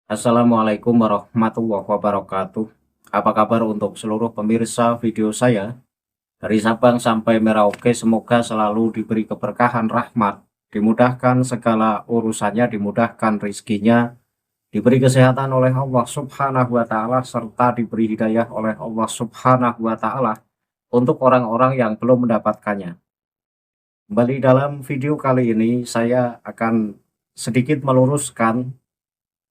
Assalamualaikum warahmatullahi wabarakatuh. Apa kabar untuk seluruh pemirsa video saya? Dari Sabang sampai Merauke, semoga selalu diberi keberkahan rahmat, dimudahkan segala urusannya, dimudahkan rizkinya, diberi kesehatan oleh Allah Subhanahu wa Ta'ala, serta diberi hidayah oleh Allah Subhanahu wa Ta'ala untuk orang-orang yang belum mendapatkannya. Kembali dalam video kali ini, saya akan sedikit meluruskan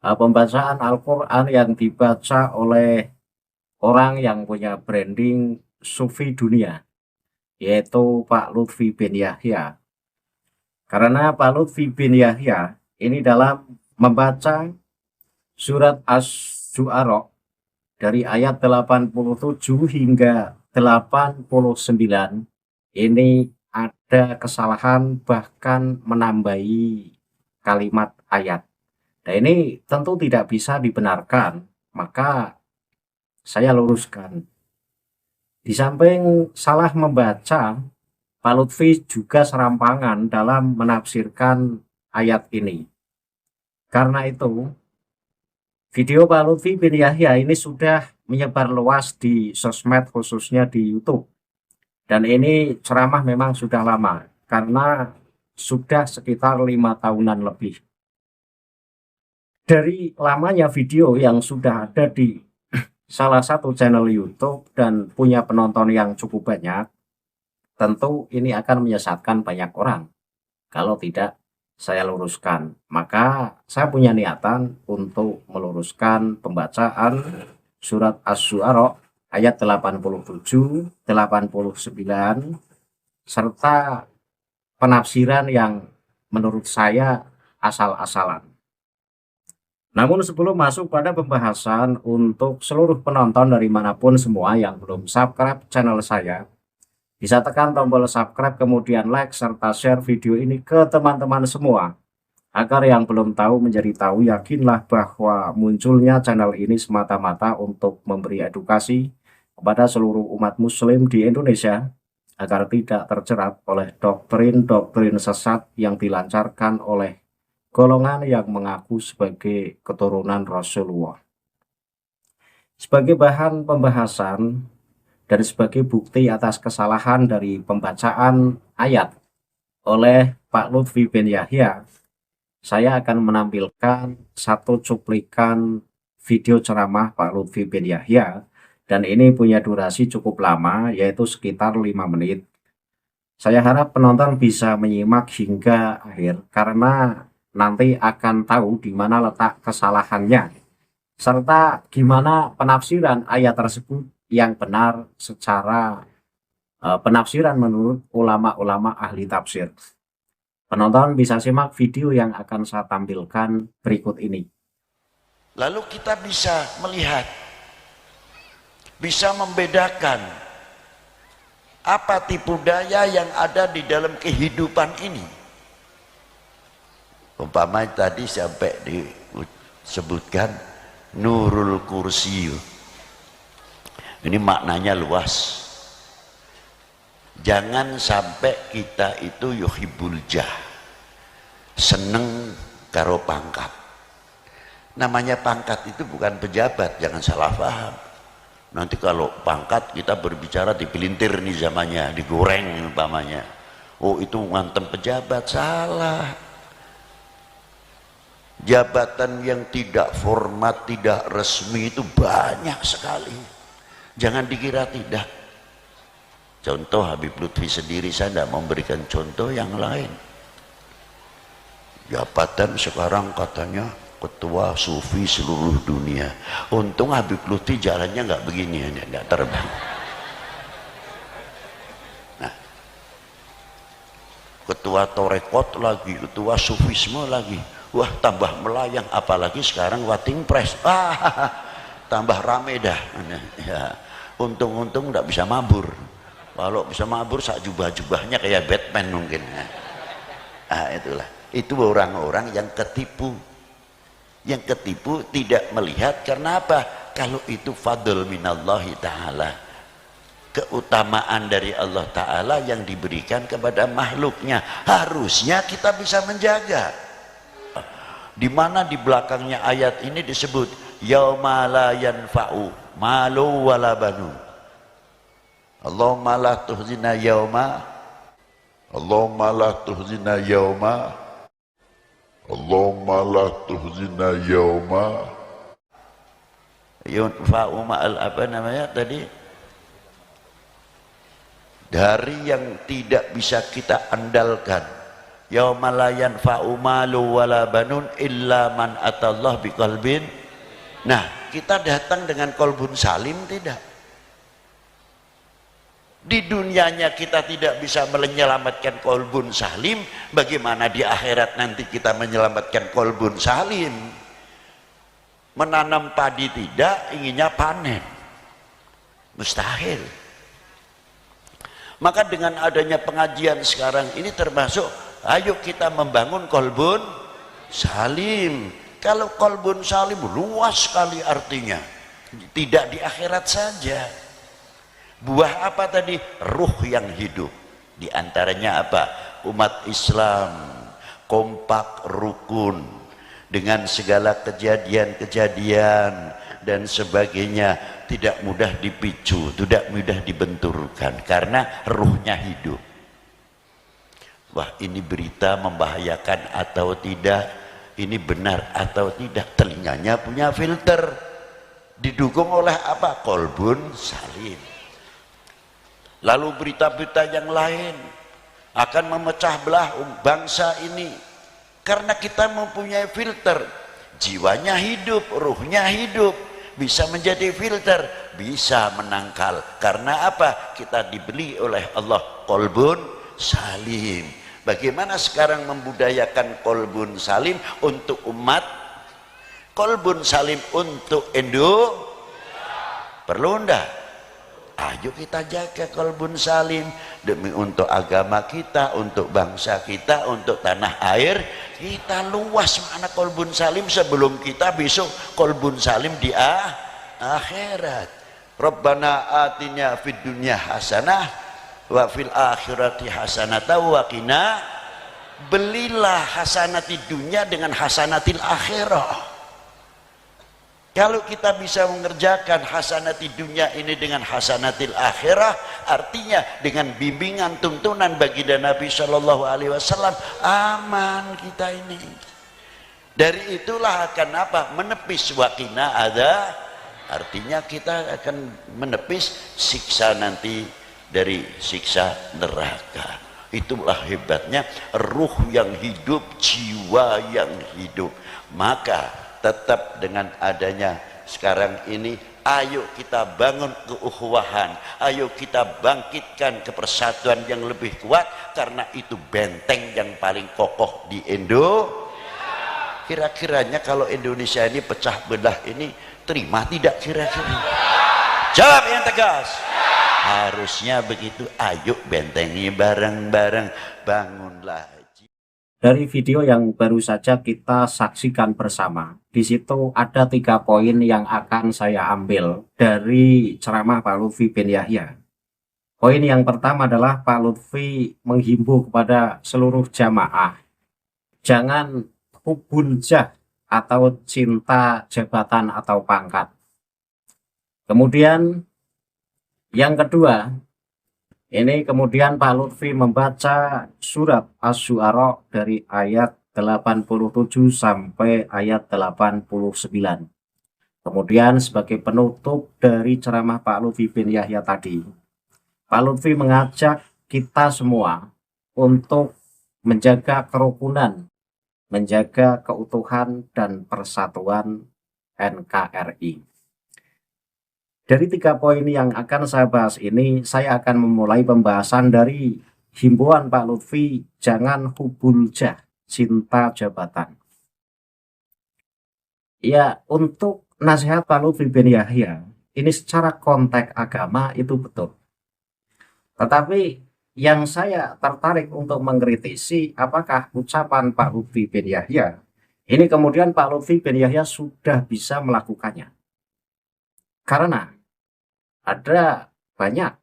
pembacaan Al-Quran yang dibaca oleh orang yang punya branding Sufi dunia, yaitu Pak Lutfi bin Yahya. Karena Pak Lutfi bin Yahya ini dalam membaca surat Asy-Syu'ara dari ayat 87 hingga 89, ini ada kesalahan bahkan menambahi kalimat ayat. Nah, ini tentu tidak bisa dibenarkan, maka saya luruskan. Di samping salah membaca, Pak Lutfi juga serampangan dalam menafsirkan ayat ini. Karena itu, video Pak Lutfi bin Yahya ini sudah menyebar luas di sosmed, khususnya di YouTube. Dan ini ceramah memang sudah lama, karena sudah sekitar 5 tahunan lebih. Dari lamanya video yang sudah ada di salah satu channel YouTube dan punya penonton yang cukup banyak, tentu ini akan menyesatkan banyak orang kalau tidak saya luruskan. Maka saya punya niatan untuk meluruskan pembacaan surat Asy-Syu'ara ayat 87, 89, serta penafsiran yang menurut saya asal-asalan. Namun sebelum masuk pada pembahasan, untuk seluruh penonton dari manapun semua yang belum subscribe channel saya, bisa tekan tombol subscribe, kemudian like, serta share video ini ke teman-teman semua. Agar yang belum tahu menjadi tahu, yakinlah bahwa munculnya channel ini semata-mata untuk memberi edukasi kepada seluruh umat muslim di Indonesia, agar tidak terjerat oleh doktrin-doktrin sesat yang dilancarkan oleh golongan yang mengaku sebagai keturunan Rasulullah. Sebagai bahan pembahasan dan sebagai bukti atas kesalahan dari pembacaan ayat oleh Pak Lutfi bin Yahya, saya akan menampilkan satu cuplikan video ceramah Pak Lutfi bin Yahya, dan ini punya durasi cukup lama, yaitu sekitar 5 menit. Saya harap penonton bisa menyimak hingga akhir, karena nanti akan tahu di mana letak kesalahannya, serta gimana penafsiran ayat tersebut yang benar secara penafsiran menurut ulama-ulama ahli tafsir. Penonton bisa simak video yang akan saya tampilkan berikut ini. Lalu kita bisa melihat, bisa membedakan apa tipu daya yang ada di dalam kehidupan ini. Umpama tadi sampai disebutkan Nurul Kursi, ini maknanya luas. Jangan sampai kita itu yuhibbul jah, seneng karo pangkat. Namanya pangkat itu bukan pejabat, jangan salah paham. Nanti kalau pangkat kita berbicara dipelintir nih zamannya, digoreng umpamanya. Oh itu ngantem pejabat, salah. Jabatan yang tidak format, tidak resmi itu banyak sekali. Jangan dikira tidak. Contoh Habib Lutfi sendiri, saya tidak memberikan contoh yang lain. Jabatan sekarang katanya ketua sufi seluruh dunia. Untung Habib Lutfi jalannya nggak begini, nggak terbang. Nah, ketua torekot lagi, ketua sufisme lagi. Wah, tambah melayang, apalagi sekarang wating press. Tambah rame dah. Ya, untung-untung nggak bisa mabur. Kalau bisa mabur, sak jubah-jubahnya kayak Batman mungkin. Itulah. Itu orang-orang yang ketipu. Yang ketipu tidak melihat, karena apa? Kalau itu fadl minallahi ta'ala, keutamaan dari Allah Ta'ala yang diberikan kepada makhluknya, harusnya kita bisa menjaga. Di mana di belakangnya ayat ini disebut yauma la yanfa'u malu wala banun. Allahumma la tuhzina yauma, Allahumma la tuhzina yauma, Allahumma la tuhzina yauma yunfa'u ma'al apa namanya tadi, dari yang tidak bisa kita andalkan. Yauma la yanfa'u malu wala banun illa man atallah biqalbin. Nah, kita datang dengan qalbun salim tidak? Di dunianya kita tidak bisa menyelamatkan qalbun salim, bagaimana di akhirat nanti kita menyelamatkan qalbun salim? Menanam padi tidak, inginnya panen. Mustahil. Maka dengan adanya pengajian sekarang ini termasuk, ayo kita membangun qalbun salim. Kalau qalbun salim luas sekali artinya, tidak di akhirat saja. Buah apa tadi? Ruh yang hidup. Di antaranya apa? Umat Islam kompak rukun dengan segala kejadian-kejadian dan sebagainya, tidak mudah dipicu, tidak mudah dibenturkan karena ruhnya hidup. Wah, ini berita membahayakan atau tidak, ini benar atau tidak, telinganya punya filter, didukung oleh apa? Qalbun salim. Lalu berita-berita yang lain akan memecah belah bangsa ini karena kita mempunyai filter. Jiwanya hidup, ruhnya hidup, bisa menjadi filter, bisa menangkal. Karena apa? Kita dibeli oleh Allah qalbun salim. Bagaimana sekarang membudayakan qalbun salim untuk umat, qalbun salim untuk Indo? Perlu enggak? Ayo kita jaga qalbun salim demi untuk agama kita, untuk bangsa kita, untuk tanah air kita. Luas makna qalbun salim sebelum kita besok qalbun salim di akhirat. Rabbana atina fid dunya hasanah wa fil akhirati hasanah wa qina. Belilah hasanati dunia dengan hasanatil akhirah. Kalau kita bisa mengerjakan hasanati dunia ini dengan hasanatil akhirah, artinya dengan bimbingan tuntunan baginda Nabi Shallallahu Alaihi Wasallam, aman kita ini. Dari itulah akan apa? Menepis wakina ada, artinya kita akan menepis siksa nanti dari siksa neraka. Itulah hebatnya ruh yang hidup, jiwa yang hidup. Maka tetap dengan adanya sekarang ini, ayo kita bangun keukhuwahan, ayo kita bangkitkan kepersatuan yang lebih kuat, karena itu benteng yang paling kokoh di Indo. Kira-kiranya kalau Indonesia ini pecah belah ini, terima tidak kira-kira? Jawab yang tegas. Harusnya begitu. Ayo bentengi bareng-bareng, bangunlah. Dari video yang baru saja kita saksikan bersama, di situ ada 3 poin yang akan saya ambil dari ceramah Pak Lutfi bin Yahya. Poin yang pertama adalah Pak Lutfi menghimbau kepada seluruh jamaah, jangan hubul jah atau cinta jabatan atau pangkat. Kemudian yang kedua, ini kemudian Pak Lutfi membaca surat Asy-Syu'ara dari ayat 87 sampai ayat 89. Kemudian sebagai penutup dari ceramah Pak Lutfi bin Yahya tadi, Pak Lutfi mengajak kita semua untuk menjaga kerukunan, menjaga keutuhan dan persatuan NKRI. Dari 3 poin yang akan saya bahas ini, saya akan memulai pembahasan dari himbauan Pak Lutfi, jangan hubul jah, cinta jabatan. Ya, untuk nasihat Pak Lutfi bin Yahya, ini secara konteks agama itu betul. Tetapi yang saya tertarik untuk mengkritisi, apakah ucapan Pak Lutfi bin Yahya, ini kemudian Pak Lutfi bin Yahya sudah bisa melakukannya. Karena ada banyak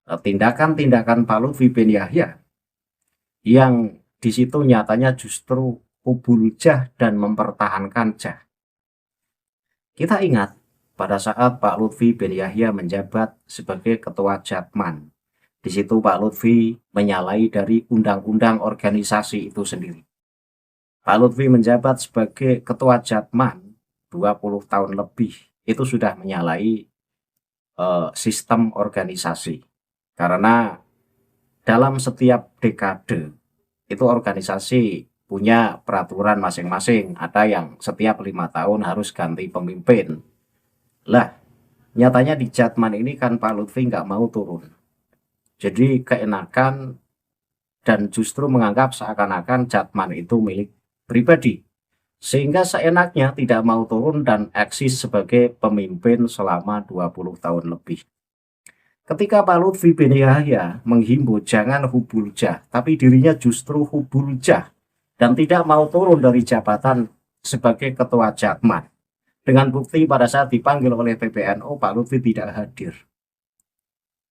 tindakan-tindakan Pak Lutfi bin Yahya yang di situ nyatanya justru hubul jah dan mempertahankan jah. Kita ingat pada saat Pak Lutfi bin Yahya menjabat sebagai ketua Jatman. Di situ Pak Lutfi menyalahi dari undang-undang organisasi itu sendiri. Pak Lutfi menjabat sebagai ketua Jatman 20 tahun lebih. Itu sudah menyalahi sistem organisasi. Karena dalam setiap dekade itu organisasi punya peraturan masing-masing. Ada yang setiap 5 tahun harus ganti pemimpin. Lah, nyatanya di Jatman ini kan Pak Lutfi nggak mau turun. Jadi keenakan dan justru menganggap seakan-akan Jatman itu milik pribadi. Sehingga seenaknya tidak mau turun dan eksis sebagai pemimpin selama 20 tahun lebih. Ketika Pak Lutfi bin Yahya menghimbau jangan hubul jah, tapi dirinya justru hubul jah dan tidak mau turun dari jabatan sebagai ketua Jatman. Dengan bukti pada saat dipanggil oleh PBNU, Pak Lutfi tidak hadir.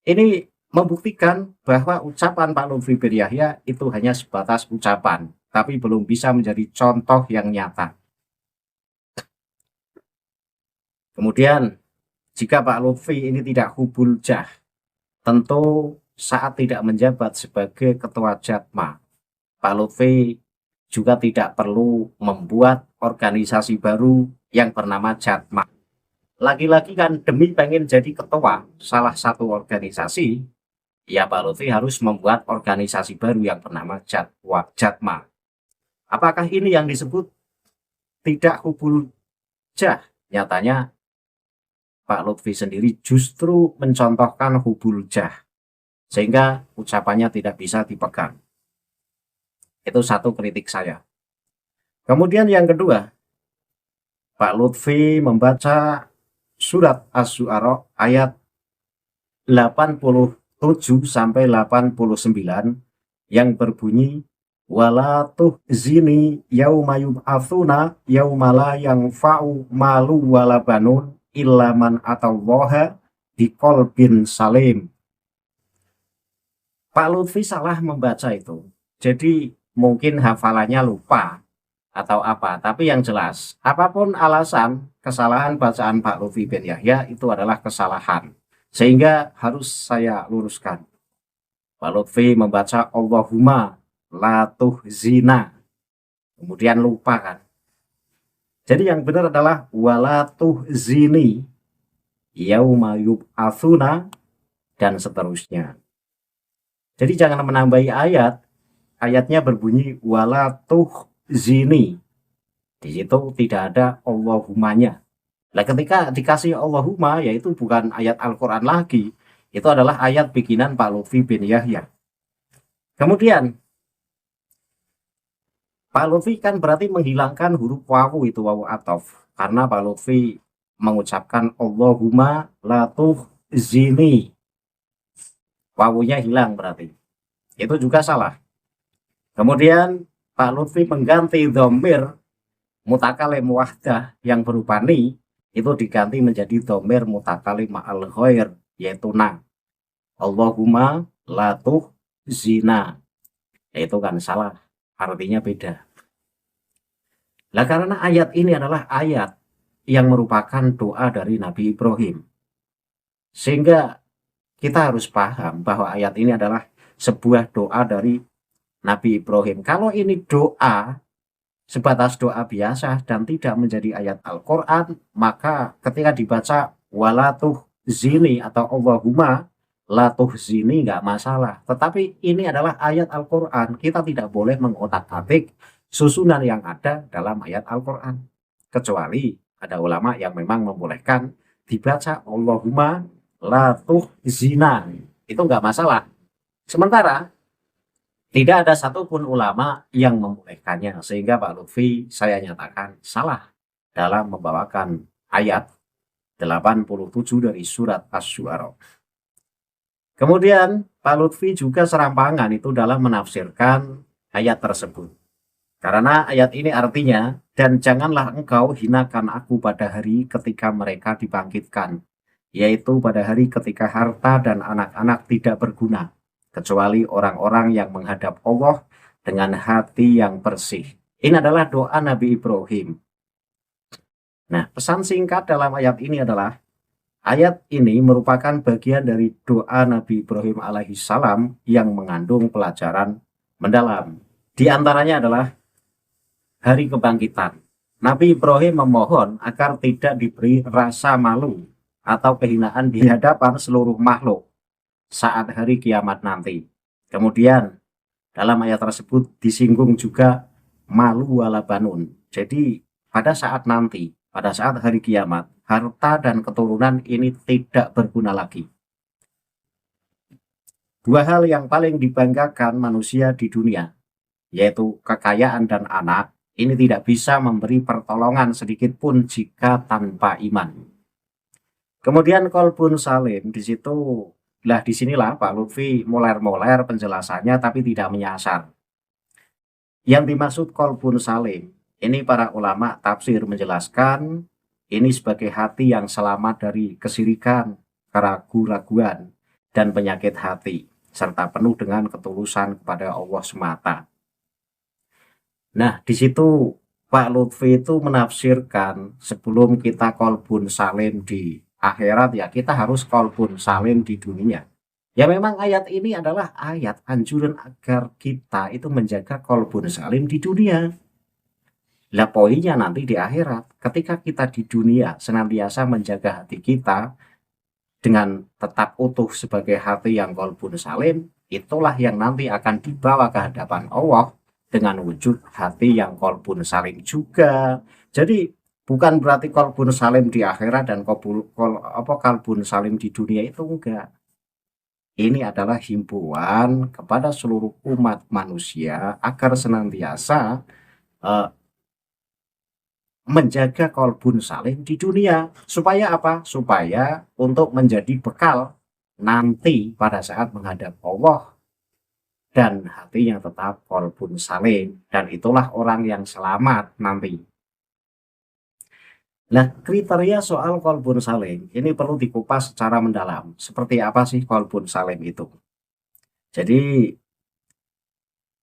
Ini membuktikan bahwa ucapan Pak Lutfi bin Yahya itu hanya sebatas ucapan, tapi belum bisa menjadi contoh yang nyata. Kemudian, jika Pak Lutfi ini tidak hubul jah, tentu saat tidak menjabat sebagai ketua Jatma, Pak Lutfi juga tidak perlu membuat organisasi baru yang bernama Jatma. Lagi-lagi kan demi pengen jadi ketua salah satu organisasi, ya Pak Lutfi harus membuat organisasi baru yang bernama Jatma. Apakah ini yang disebut tidak hubul jah? Nyatanya Pak Lutfi sendiri justru mencontohkan hubul jah, sehingga ucapannya tidak bisa dipegang. Itu satu kritik saya. Kemudian yang kedua, Pak Lutfi membaca surat Asy-Syu'ara ayat 87 sampai 89 yang berbunyi wala tuhzini yauma yub'atsuna yauma la yanfa'u malu wala banun illa man atallaha biqalbin salim. Pak Lutfi salah membaca itu. Jadi mungkin hafalannya lupa atau apa, tapi yang jelas apapun alasan kesalahan bacaan Pak Lutfi bin Yahya itu adalah kesalahan, sehingga harus saya luruskan. Pak Lutfi membaca Allahumma la tuhzina, kemudian lupa kan. Jadi yang benar adalah wala tuhzini yauma yub'atsuna dan seterusnya. Jadi jangan menambahi ayat. Ayatnya berbunyi wala tuhzini. Di situ tidak ada Allahumanya. Nah, ketika dikasih Allahumma, yaitu bukan ayat Al-Quran lagi, itu adalah ayat bikinan Pak Lutfi bin Yahya. Kemudian Pak Lutfi kan berarti menghilangkan huruf wawu, itu wawu ataf, karena Pak Lutfi mengucapkan Allahumma la tuhzini, wawunya hilang berarti. Itu juga salah. Kemudian Pak Lutfi mengganti dhamir mutakalim wahdah yang berupa ni, itu diganti menjadi dhamir mutakalim ma'al ghair, yaitu na. Allahumma la tuhzina, itu kan salah, artinya beda. Nah, karena ayat ini adalah ayat yang merupakan doa dari Nabi Ibrahim, sehingga kita harus paham bahwa ayat ini adalah sebuah doa dari Nabi Ibrahim. Kalau ini doa sebatas doa biasa dan tidak menjadi ayat Al-Quran, maka ketika dibaca wala tuhzini atau Allahumma la tuhzini nggak masalah. Tetapi ini adalah ayat Al-Quran, kita tidak boleh mengotak-atik susunan yang ada dalam ayat Al-Quran, kecuali ada ulama yang memang membolehkan dibaca Allahumma la tuhzina, itu nggak masalah. Sementara tidak ada satupun ulama yang membolehkannya, sehingga Pak Lutfi saya nyatakan salah dalam membawakan ayat 87 dari surat Asy-Syu'ara. Kemudian Pak Lutfi juga serampangan itu dalam menafsirkan ayat tersebut. Karena ayat ini artinya, dan janganlah engkau hinakan aku pada hari ketika mereka dibangkitkan, yaitu pada hari ketika harta dan anak-anak tidak berguna, kecuali orang-orang yang menghadap Allah dengan hati yang bersih. Ini adalah doa Nabi Ibrahim. Nah, pesan singkat dalam ayat ini adalah, ayat ini merupakan bagian dari doa Nabi Ibrahim alaihissalam yang mengandung pelajaran mendalam. Di antaranya adalah hari kebangkitan. Nabi Ibrahim memohon agar tidak diberi rasa malu atau kehinaan di hadapan seluruh makhluk saat hari kiamat nanti. Kemudian dalam ayat tersebut disinggung juga malu wala banun. Jadi pada saat nanti, pada saat hari kiamat, harta dan keturunan ini tidak berguna lagi. Dua hal yang paling dibanggakan manusia di dunia, yaitu kekayaan dan anak, ini tidak bisa memberi pertolongan sedikit pun jika tanpa iman. Kemudian kolbun salim, disinilah Pak Lutfi moler-moler penjelasannya tapi tidak menyasar. Yang dimaksud kolbun salim, ini para ulama tafsir menjelaskan, ini sebagai hati yang selamat dari kesirikan, keraguan-raguan, dan penyakit hati, serta penuh dengan ketulusan kepada Allah semata. Nah, di situ Pak Lutfi itu menafsirkan sebelum kita kolbun salim di akhirat, ya kita harus kolbun salim di dunia. Ya memang ayat ini adalah ayat anjuran agar kita itu menjaga kolbun salim di dunia. Lah poinnya nanti di akhirat, ketika kita di dunia senantiasa menjaga hati kita dengan tetap utuh sebagai hati yang kolbun salim, itulah yang nanti akan dibawa ke hadapan Allah dengan wujud hati yang kolbun salim juga. Jadi bukan berarti kolbun salim di akhirat dan kolbun salim di dunia, itu enggak. Ini adalah himbauan kepada seluruh umat manusia agar senantiasa menjaga kolbun salim di dunia. Supaya apa? Supaya untuk menjadi bekal nanti pada saat menghadap Allah, dan hatinya tetap kolbun salim, dan itulah orang yang selamat nanti. Nah, kriteria soal kolbun salim ini perlu dikupas secara mendalam. Seperti apa sih kolbun salim itu? Jadi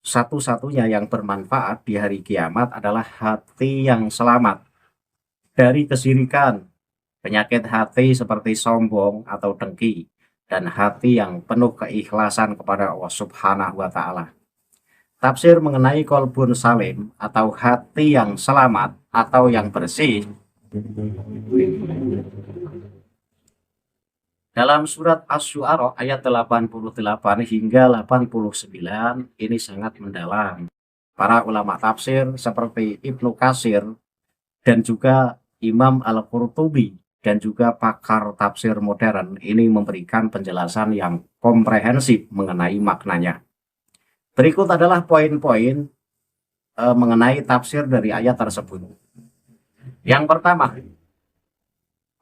satu-satunya yang bermanfaat di hari kiamat adalah hati yang selamat dari kesirikan, penyakit hati seperti sombong atau dengki, dan hati yang penuh keikhlasan kepada Allah Subhanahu wa Ta'ala. Tafsir mengenai kolbun salim atau hati yang selamat atau yang bersih dalam surat Asy-Syu'ara ayat 88 hingga 89 ini sangat mendalam. Para ulama tafsir seperti Ibnu Katsir dan juga Imam Al-Qurtubi dan juga pakar tafsir modern ini memberikan penjelasan yang komprehensif mengenai maknanya. Berikut adalah poin-poin mengenai tafsir dari ayat tersebut. Yang pertama,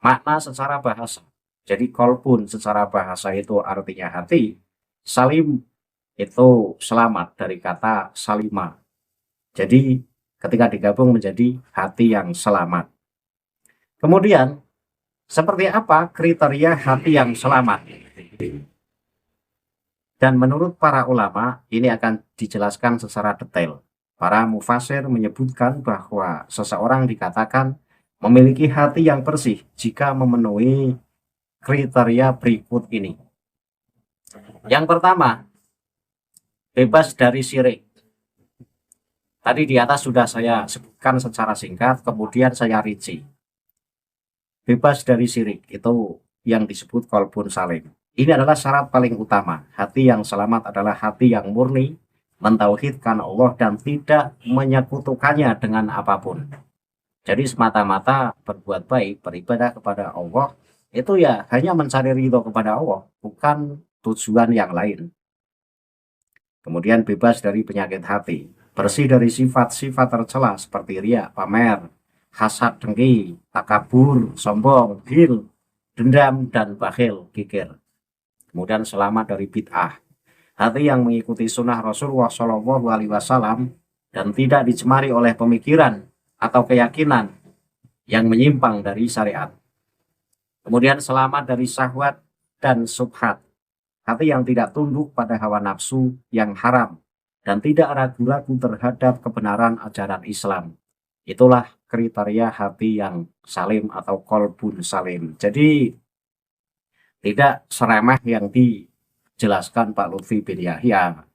makna secara bahasa. Jadi kolbun secara bahasa itu artinya hati, salim itu selamat dari kata salima. Jadi ketika digabung menjadi hati yang selamat. Kemudian, seperti apa kriteria hati yang selamat? Dan menurut para ulama, ini akan dijelaskan secara detail. Para mufasir menyebutkan bahwa seseorang dikatakan memiliki hati yang bersih jika memenuhi kriteria berikut ini. Yang pertama, bebas dari syirik. Tadi di atas sudah saya sebutkan secara singkat, kemudian saya rinci. Bebas dari syirik, itu yang disebut kolbun salim. Ini adalah syarat paling utama. Hati yang selamat adalah hati yang murni, mentauhidkan Allah dan tidak menyekutukannya dengan apapun. Jadi semata-mata berbuat baik, beribadah kepada Allah, itu ya hanya mencari ridho kepada Allah, bukan tujuan yang lain. Kemudian bebas dari penyakit hati, bersih dari sifat-sifat tercela seperti riya, pamer, hasad, dengki, takabur, sombong, ghil, dendam, dan bakhil, kikir. Kemudian selamat dari bid'ah, hati yang mengikuti sunnah Rasulullah SAW dan tidak dicemari oleh pemikiran atau keyakinan yang menyimpang dari syariat. Kemudian selamat dari syahwat dan subhat, hati yang tidak tunduk pada hawa nafsu yang haram dan tidak ragu-ragu terhadap kebenaran ajaran Islam. Itulah kriteria hati yang salim atau kolbun salim. Jadi tidak seremeh yang dijelaskan Pak Lutfi bin Yahya.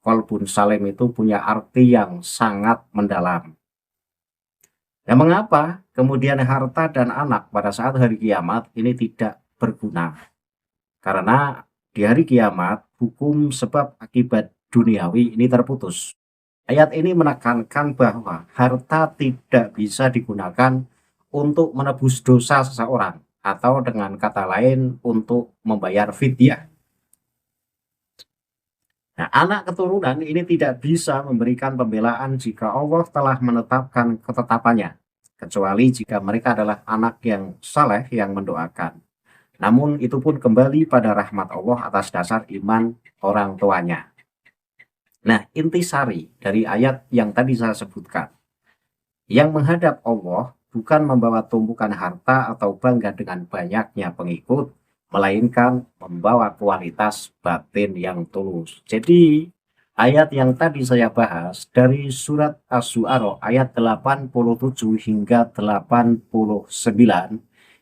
Kolbun salim itu punya arti yang sangat mendalam. Ya, mengapa kemudian harta dan anak pada saat hari kiamat ini tidak berguna? Karena di hari kiamat hukum sebab akibat duniawi ini terputus. Ayat ini menekankan bahwa harta tidak bisa digunakan untuk menebus dosa seseorang atau dengan kata lain untuk membayar fidyah. Nah, anak keturunan ini tidak bisa memberikan pembelaan jika Allah telah menetapkan ketetapannya, kecuali jika mereka adalah anak yang saleh yang mendoakan. Namun itu pun kembali pada rahmat Allah atas dasar iman orang tuanya. Nah, intisari dari ayat yang tadi saya sebutkan, yang menghadap Allah bukan membawa tumpukan harta atau bangga dengan banyaknya pengikut, melainkan membawa kualitas batin yang tulus. Jadi, ayat yang tadi saya bahas dari surat Asy-Syu'ara ayat 87 hingga 89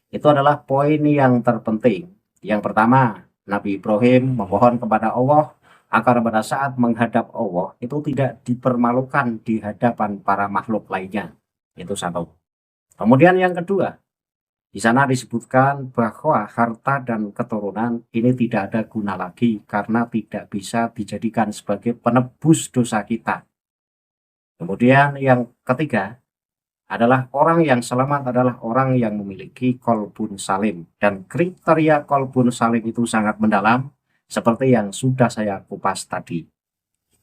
itu adalah poin yang terpenting. Yang pertama, Nabi Ibrahim memohon kepada Allah agar pada saat menghadap Allah itu tidak dipermalukan di hadapan para makhluk lainnya. Itu satu. Kemudian yang kedua, di sana disebutkan bahwa harta dan keturunan ini tidak ada guna lagi karena tidak bisa dijadikan sebagai penebus dosa kita. Kemudian yang ketiga adalah orang yang selamat adalah orang yang memiliki kolbun salim. Dan kriteria kolbun salim itu sangat mendalam seperti yang sudah saya kupas tadi.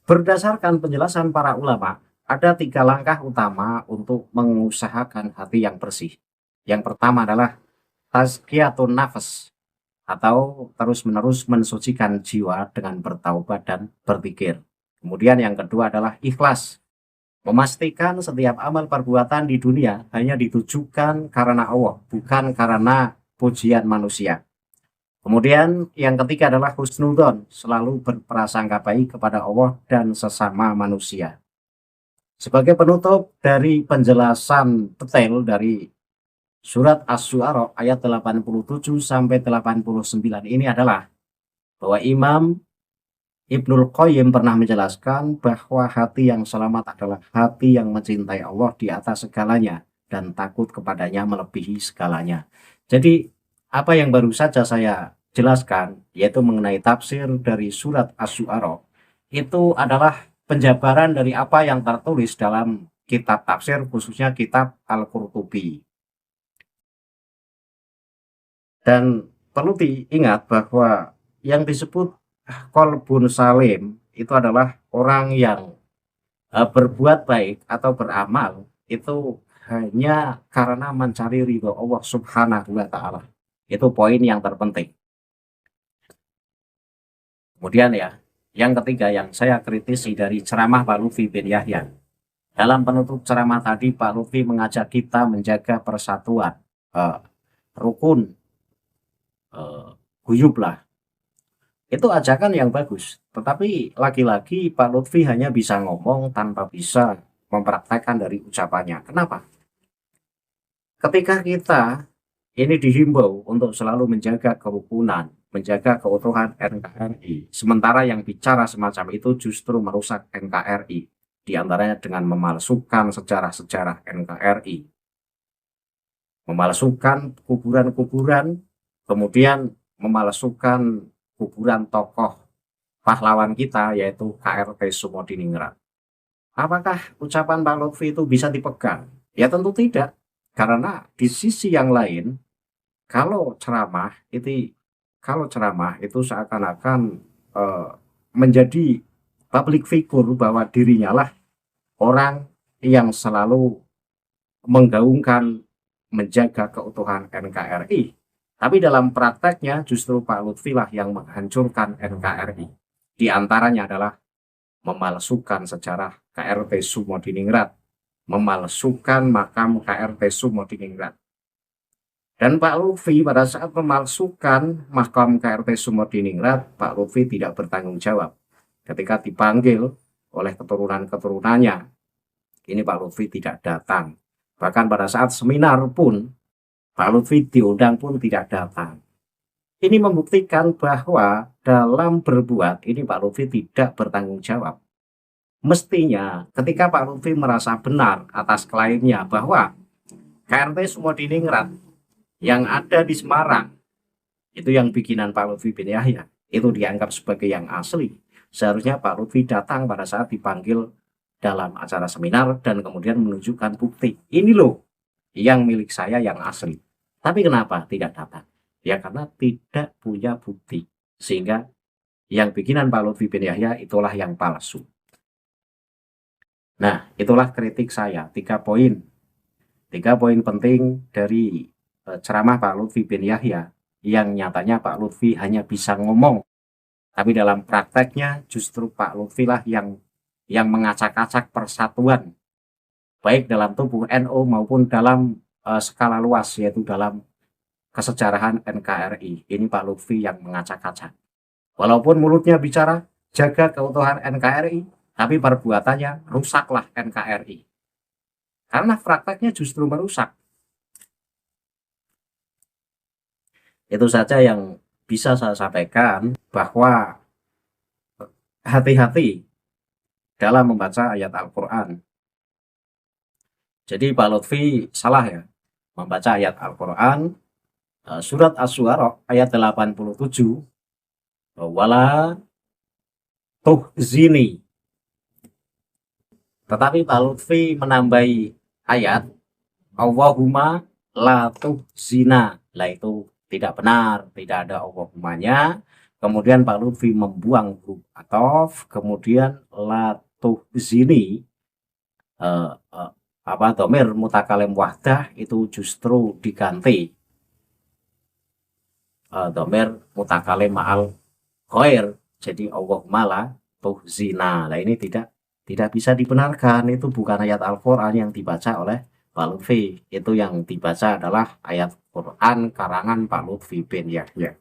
Berdasarkan penjelasan para ulama, ada 3 langkah utama untuk mengusahakan hati yang bersih. Yang pertama adalah tazkiyatun nafas atau terus-menerus mensucikan jiwa dengan bertaubat dan berzikir. Kemudian yang kedua adalah ikhlas, memastikan setiap amal perbuatan di dunia hanya ditujukan karena Allah, bukan karena pujian manusia. Kemudian yang ketiga adalah husnudzon, selalu berprasangka baik kepada Allah dan sesama manusia. Sebagai penutup dari penjelasan detail dari surat Asy-Syu'ara ayat 87 sampai 89 ini adalah bahwa Imam Ibnul Qayyim pernah menjelaskan bahwa hati yang selamat adalah hati yang mencintai Allah di atas segalanya dan takut kepadanya melebihi segalanya. Jadi apa yang baru saja saya jelaskan, yaitu mengenai tafsir dari surat Asy-Syu'ara, itu adalah penjabaran dari apa yang tertulis dalam kitab tafsir, khususnya kitab Al-Qurtubi. Dan perlu diingat bahwa yang disebut kolbun salim itu adalah orang yang berbuat baik atau beramal itu hanya karena mencari ridho Allah Subhanahu wa Ta'ala. Itu poin yang terpenting. Kemudian ya, yang ketiga yang saya kritisi dari ceramah Pak Lutfi bin Yahya. Dalam penutup ceramah tadi, Pak Lutfi mengajak kita menjaga persatuan, rukun, guyublah. Itu ajakan yang bagus. Tetapi lagi-lagi Pak Lutfi hanya bisa ngomong tanpa bisa mempraktekkan dari ucapannya. Kenapa? Ketika kita ini dihimbau untuk selalu menjaga kerukunan, menjaga keutuhan NKRI. Sementara yang bicara semacam itu justru merusak NKRI. Di antaranya dengan memalsukan sejarah-sejarah NKRI. Memalsukan kuburan-kuburan, kemudian memalsukan kuburan tokoh pahlawan kita yaitu KRT Sumodiningrat. Apakah ucapan Pak Lutfi itu bisa dipegang? Ya tentu tidak. Karena di sisi yang lain, kalau ceramah itu seakan-akan menjadi public figure bahwa dirinya lah orang yang selalu menggaungkan menjaga keutuhan NKRI. Tapi dalam prakteknya justru Pak Lutfi lah yang menghancurkan NKRI. Di antaranya adalah memalsukan sejarah KRT Sumodiningrat, memalsukan makam KRT Sumodiningrat. Dan Pak Lutfi pada saat memalsukan makam KRT Sumodiningrat, Pak Lutfi tidak bertanggung jawab. Ketika dipanggil oleh keturunan-keturunannya. Ini Pak Lutfi tidak datang. Bahkan pada saat seminar pun Pak Lutfi diundang pun tidak datang. Ini membuktikan bahwa dalam berbuat ini Pak Lutfi tidak bertanggung jawab. Mestinya ketika Pak Lutfi merasa benar atas klaimnya bahwa KRT Sumodiningrat yang ada di Semarang itu yang bikinan Pak Lutfi bin Yahya, itu dianggap sebagai yang asli. Seharusnya Pak Lutfi datang pada saat dipanggil dalam acara seminar dan kemudian menunjukkan bukti. Ini loh yang milik saya yang asli. Tapi kenapa tidak datang? Ya karena tidak punya bukti. Sehingga yang bikinan Pak Lutfi bin Yahya itulah yang palsu. Nah, itulah kritik saya. 3 poin. 3 poin penting dari ceramah Pak Lutfi bin Yahya yang nyatanya Pak Lutfi hanya bisa ngomong. Tapi dalam prakteknya justru Pak Lutfi lah yang mengacak-acak persatuan. Baik dalam tubuh NU maupun dalam skala luas, yaitu dalam kesejarahan NKRI. Ini Pak Lutfi yang mengacak-acak. Walaupun mulutnya bicara jaga keutuhan NKRI, tapi perbuatannya rusaklah NKRI. Karena prakteknya justru merusak. Itu saja yang bisa saya sampaikan, bahwa hati-hati dalam membaca ayat Al-Quran. Jadi Pak Lutfi salah ya membaca ayat Al-Quran. Surat Asy-Syu'ara ayat 87, wala tuhzini. Tetapi Pak Lutfi menambahi ayat Allahumma la tuhzina. Lah itu tidak benar, tidak ada Allahumanya. Kemudian Pak Lutfi membuang huruf athof, kemudian la tuhzini, dhamir mutakalim wahdah itu justru diganti dhamir mutakalim ma'al ghair, jadi Allahumma la tuhzina. Nah ini tidak bisa dibenarkan. Itu bukan ayat Al-Quran yang dibaca oleh Pak Lutfi. Itu yang dibaca adalah ayat Quran karangan Pak Lutfi bin Yahya.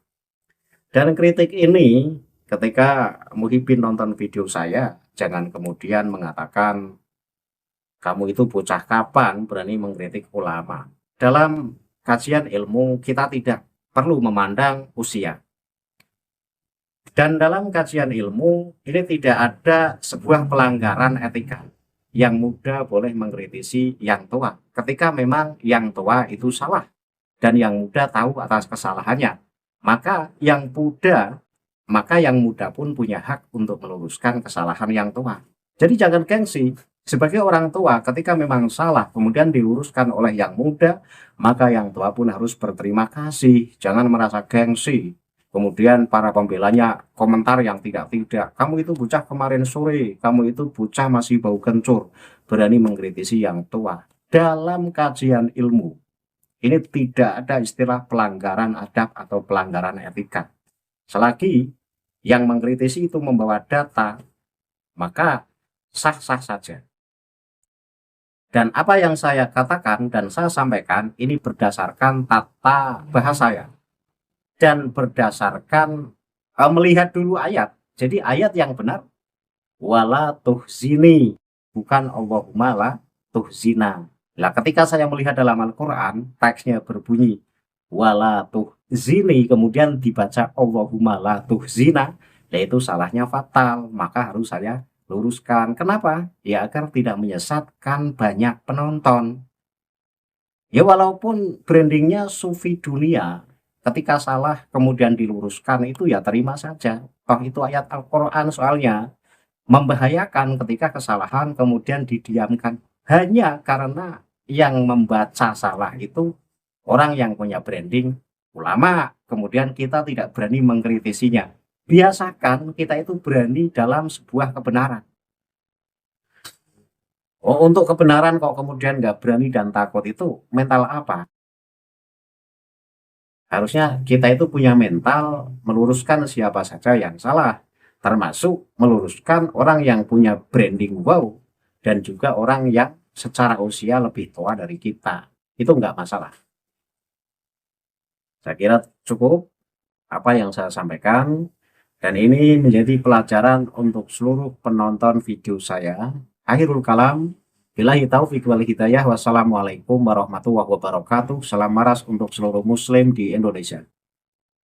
Dan kritik ini ketika Muhyiddin nonton video saya, jangan kemudian mengatakan kamu itu bocah kapan berani mengkritik ulama. Dalam kajian ilmu kita tidak perlu memandang usia. Dan dalam kajian ilmu ini tidak ada sebuah pelanggaran etika. Yang muda boleh mengkritisi yang tua ketika memang yang tua itu salah dan yang muda tahu atas kesalahannya. Maka yang muda pun punya hak untuk meluruskan kesalahan yang tua. Jadi jangan gengsi. Sebagai orang tua, ketika memang salah kemudian diluruskan oleh yang muda, maka yang tua pun harus berterima kasih. Jangan merasa gengsi. Kemudian para pembelanya komentar yang tidak-tidak. Kamu itu bocah kemarin sore, kamu itu bocah masih bau kencur, berani mengkritisi yang tua. Dalam kajian ilmu, ini tidak ada istilah pelanggaran adab atau pelanggaran etika. Selagi yang mengkritisi itu membawa data, maka sah-sah saja. Dan apa yang saya katakan dan saya sampaikan ini berdasarkan tata bahasa saya. Dan berdasarkan melihat dulu ayat. Jadi ayat yang benar wala tuhzini, bukan Allahumma la tuhzina. Nah, ketika saya melihat dalam Al-Quran teksnya berbunyi wala tuhzini kemudian dibaca Allahumma la tuhzina, yaitu salahnya fatal, maka harus saya luruskan. Kenapa? Ya agar tidak menyesatkan banyak penonton. Ya walaupun brandingnya sufi dunia, ketika salah kemudian diluruskan itu ya terima saja. Toh itu ayat Al-Quran soalnya. Membahayakan ketika kesalahan kemudian didiamkan hanya karena yang membaca salah itu orang yang punya branding ulama, kemudian kita tidak berani mengkritisinya. Biasakan kita itu berani dalam sebuah kebenaran. Oh, untuk kebenaran kok kemudian nggak berani dan takut, itu mental apa? Harusnya kita itu punya mental meluruskan siapa saja yang salah, termasuk meluruskan orang yang punya branding wow, dan juga orang yang secara usia lebih tua dari kita. Itu nggak masalah. Saya kira cukup apa yang saya sampaikan. Dan ini menjadi pelajaran untuk seluruh penonton video saya. Akhirul kalam, billahi taufiq wal hidayah. Wassalamualaikum warahmatullahi wabarakatuh. Salam maras untuk seluruh muslim di Indonesia.